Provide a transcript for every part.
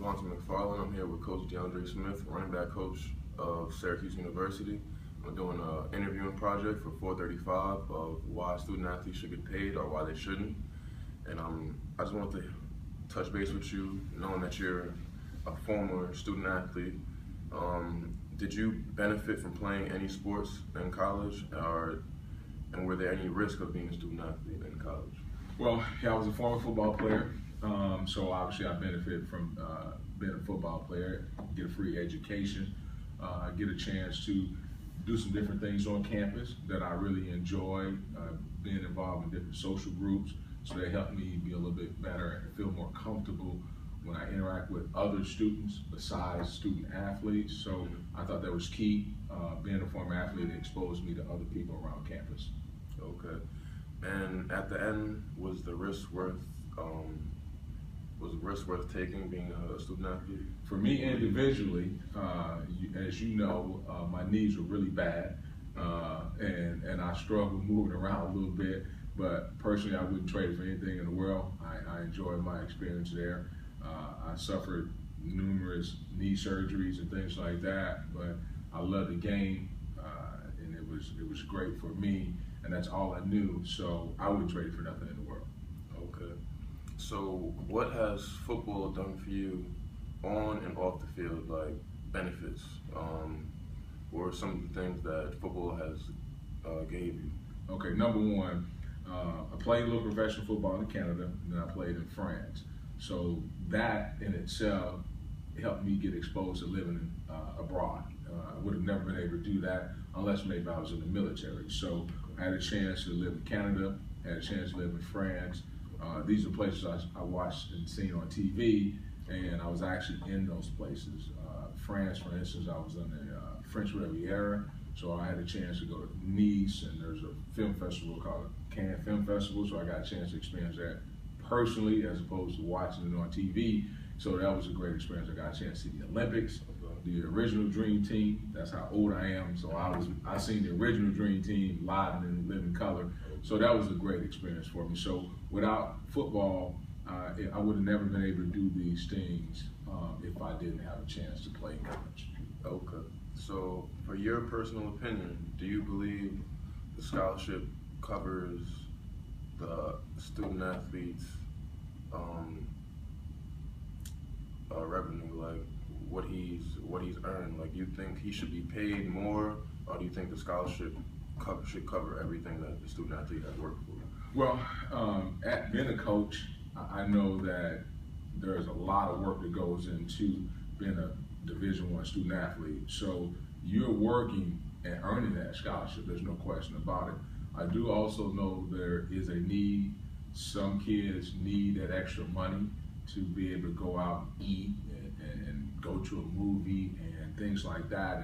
McFarlane. I'm here with Coach DeAndre Smith, running back coach of Syracuse University. I'm doing an interviewing project for 435 of why student athletes should get paid or why they shouldn't. And I just wanted to touch base with you, knowing that you're a former student athlete. Did you benefit from playing any sports in college, and were there any risk of being a student athlete in college? Well, yeah, I was a former football player, so obviously I benefit from being a football player, get a free education, get a chance to do some different things on campus that I really enjoy, being involved in different social groups, so they help me be a little bit better and feel more comfortable when I interact with other students besides student athletes. So I thought that was key. Being a former athlete exposed me to other people around campus. Okay. And at the end, was the risk worth taking being a student athlete? For me individually, as you know, my knees were really bad, and I struggled moving around a little bit. But personally, I wouldn't trade it for anything in the world. I enjoyed my experience there. I suffered numerous knee surgeries and things like that, but I love the game, and it was great for me, and that's all I knew. So I wouldn't trade it for nothing in the world. Okay. So what has football done for you on and off the field, like benefits? Or some of the things that football has gave you? Okay, number one, I played a little professional football in Canada, and then I played in France. So that in itself helped me get exposed to living abroad. I would have never been able to do that unless maybe I was in the military. So I had a chance to live in Canada, had a chance to live in France. These are places I watched and seen on TV, and I was actually in those places. France, for instance, I was on the French Riviera, so I had a chance to go to Nice, and there's a film festival called Cannes Film Festival, so I got a chance to experience that personally as opposed to watching it on TV. So that was a great experience. I got a chance to see the Olympics, the original Dream Team. That's how old I am. So I seen the original Dream Team live and in living color. So that was a great experience for me. So without football, I would have never been able to do these things if I didn't have a chance to play in college. Okay. So for your personal opinion, do you believe the scholarship covers the student athletes' revenue, like what he's earned? Like, you think he should be paid more, or do you think the scholarship should cover everything that the student athlete has worked for? Well, at being a coach, I know that there's a lot of work that goes into being a Division I student athlete. So you're working and earning that scholarship. There's no question about it. I do also know there is a need. Some kids need that extra money to be able to go out and eat and go to a movie and things like that.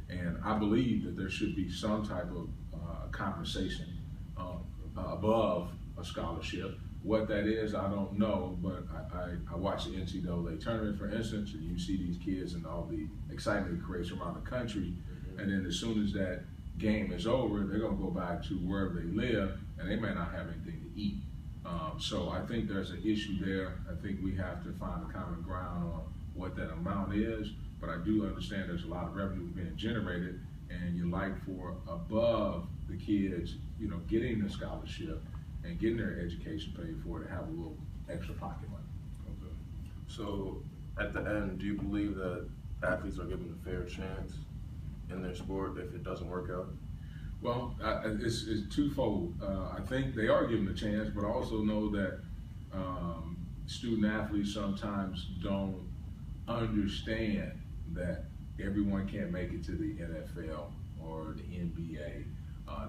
And I believe that there should be some type of compensation above a scholarship. What that is, I don't know, but I watch the NCAA tournament, for instance, and you see these kids and all the excitement it creates around the country, and then as soon as that game is over, they're going to go back to wherever they live, and they may not have anything to eat. So I think there's an issue there. I think we have to find a common ground on what that amount is, but I do understand there's a lot of revenue being generated, and you like for above the kids, getting the scholarship and getting their education paid for to have a little extra pocket money. Okay. So at the end, do you believe that athletes are given a fair chance in their sport if it doesn't work out? Well, it's twofold. I think they are given a chance, but I also know that student athletes sometimes don't understand that everyone can't make it to the NFL or the NBA.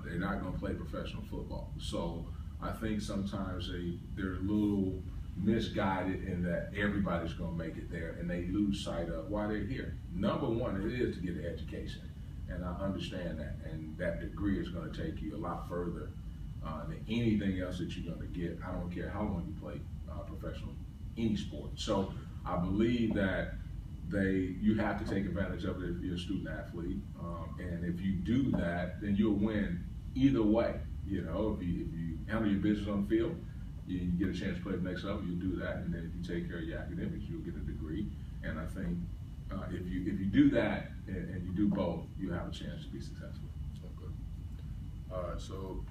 They're not going to play professional football. So I think sometimes they're a little misguided in that everybody's going to make it there, and they lose sight of why they're here. Number one, it is to get an education, and I understand that, and that degree is going to take you a lot further than anything else that you're going to get. I don't care how long you play professional, any sport. So I believe that you have to take advantage of it if you're a student athlete, and if you do that, then you'll win either way. If you handle your business on the field, you get a chance to play the next level, you do that, and then if you take care of your academics, you'll get a degree. And I think if you do that and you do both, you have a chance to be successful. Okay. All right. So,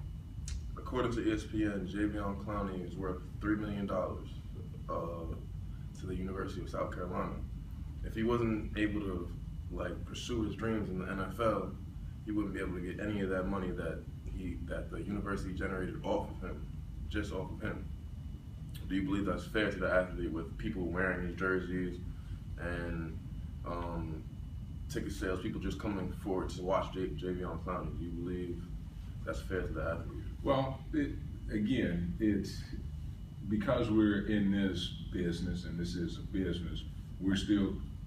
according to ESPN, Javion Clowney is worth $3 million to the University of South Carolina. If he wasn't able to pursue his dreams in the NFL, he wouldn't be able to get any of that money that the university generated off of him, just off of him. Do you believe that's fair to the athlete, with people wearing his jerseys and ticket sales, people just coming forward to watch Javion Clowney? Do you believe that's fair to the athlete? Well, again, it's because we're in this business, and this is a business,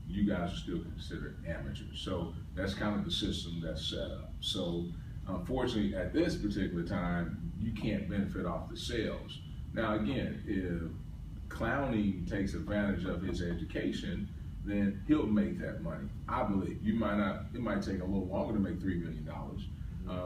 you guys are still considered amateurs. So that's kind of the system that's set up. So unfortunately, at this particular time, you can't benefit off the sales. Now again, if Clowney takes advantage of his education, then he'll make that money. I believe it might take a little longer to make $3 million,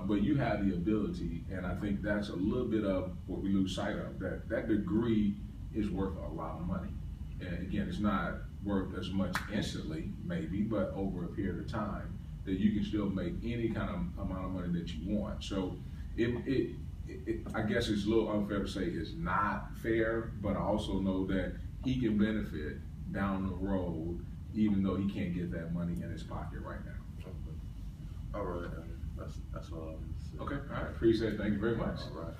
but you have the ability, and I think that's a little bit of what we lose sight of, that degree is worth a lot of money. And again, it's not worth as much instantly, maybe, but over a period of time, that you can still make any kind of amount of money that you want. So I guess it's a little unfair to say it's not fair, but I also know that he can benefit down the road, even though he can't get that money in his pocket right now. Okay. All right. That's all I want to say. Okay. All right. Appreciate it. Thank you very much. All right.